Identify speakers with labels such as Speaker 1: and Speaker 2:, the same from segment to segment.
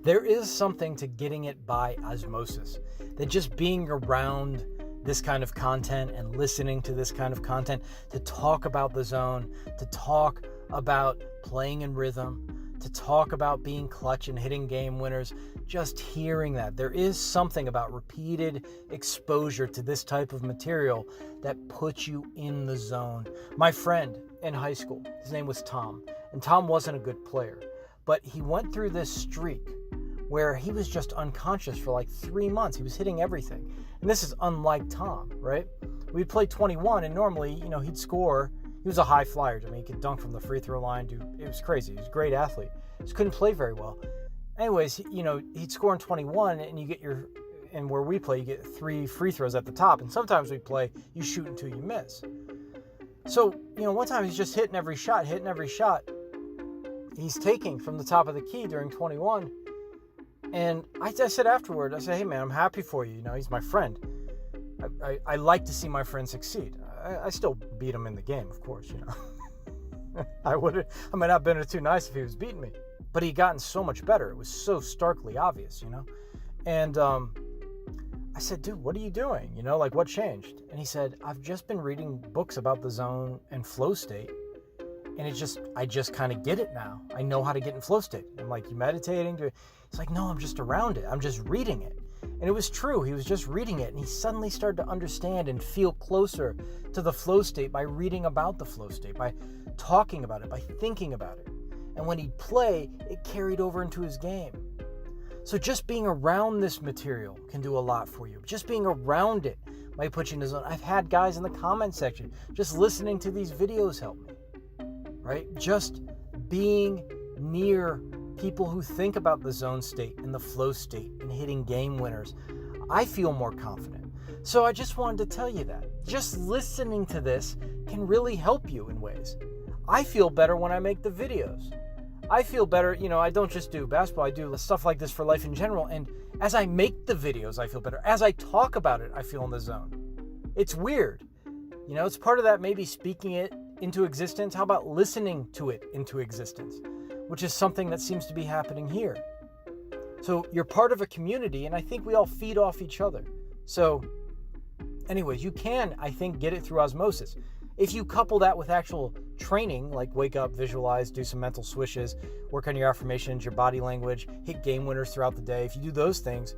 Speaker 1: There is something to getting it by osmosis, that just being around this kind of content and listening to this kind of content, to talk about the zone, to talk about playing in rhythm, to talk about being clutch and hitting game winners, just hearing that. There is something about repeated exposure to this type of material that puts you in the zone. My friend in high school, his name was Tom, and Tom wasn't a good player, but he went through this streak where he was just unconscious for like 3 months. He was hitting everything. And this is unlike Tom, right? We'd play 21, and normally, he'd score. He was a high flyer. I mean, he could dunk from the free throw line. Dude, it was crazy. He was a great athlete. Just couldn't play very well. Anyways, he'd score in 21, and where we play, you get 3 free throws at the top. And sometimes we play, you shoot until you miss. So, one time he's just hitting every shot. He's taking from the top of the key during 21. And I said afterward, hey man, I'm happy for you. He's my friend. I like to see my friend succeed. I still beat him in the game, of course, I might not have been too nice if he was beating me. But he'd gotten so much better. It was so starkly obvious, And I said, dude, what are you doing? What changed? And he said, I've just been reading books about the zone and flow state. And I just kind of get it now. I know how to get in flow state. I'm like, you meditating? He's like, no, I'm just around it. I'm just reading it. And it was true. He was just reading it. And he suddenly started to understand and feel closer to the flow state by reading about the flow state, by talking about it, by thinking about it. And when he'd play, it carried over into his game. So just being around this material can do a lot for you. Just being around it might put you in the zone. I've had guys in the comment section, just listening to these videos help me. Right? Just being near people who think about the zone state and the flow state and hitting game winners, I feel more confident. So I just wanted to tell you that. Just listening to this can really help you in ways. I feel better when I make the videos. I feel better, I don't just do basketball, I do stuff like this for life in general. And as I make the videos, I feel better. As I talk about it, I feel in the zone. It's weird. It's part of that maybe speaking it into existence. How about listening to it into existence, which is something that seems to be happening here. So you're part of a community, and I think we all feed off each other. So anyways, you can, I think, get it through osmosis. If you couple that with actual training, like wake up, visualize, do some mental swishes, work on your affirmations, your body language, hit game winners throughout the day. If you do those things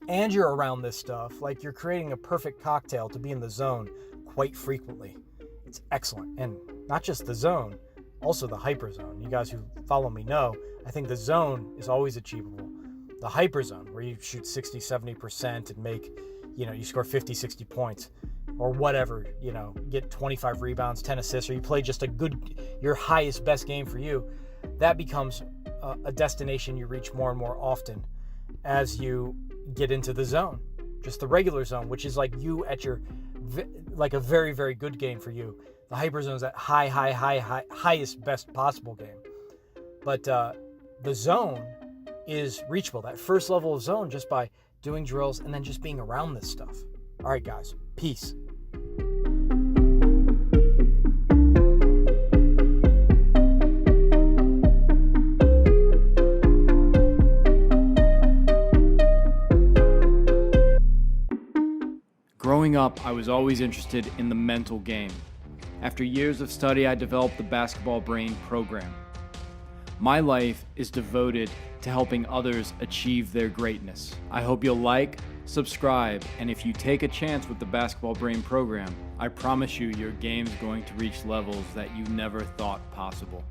Speaker 1: and you're around this stuff, like you're creating a perfect cocktail to be in the zone quite frequently. It's excellent. And not just the zone, also the hyperzone. You guys who follow me know, I think the zone is always achievable. The hyperzone, where you shoot 60, 70% and make, you score 50, 60 points or whatever, get 25 rebounds, 10 assists, or you play just your highest, best game for you, that becomes a destination you reach more and more often as you get into the zone. Just the regular zone, which is like you at your like a very, very good game for you. The hyperzone is that highest, best possible game. But the zone is reachable, that first level of zone, just by doing drills and then just being around this stuff. All right, guys, peace.
Speaker 2: Growing up, I was always interested in the mental game. After years of study, I developed the Basketball Brain program. My life is devoted to helping others achieve their greatness. I hope you'll like, subscribe, and if you take a chance with the Basketball Brain program, I promise you your game's going to reach levels that you never thought possible.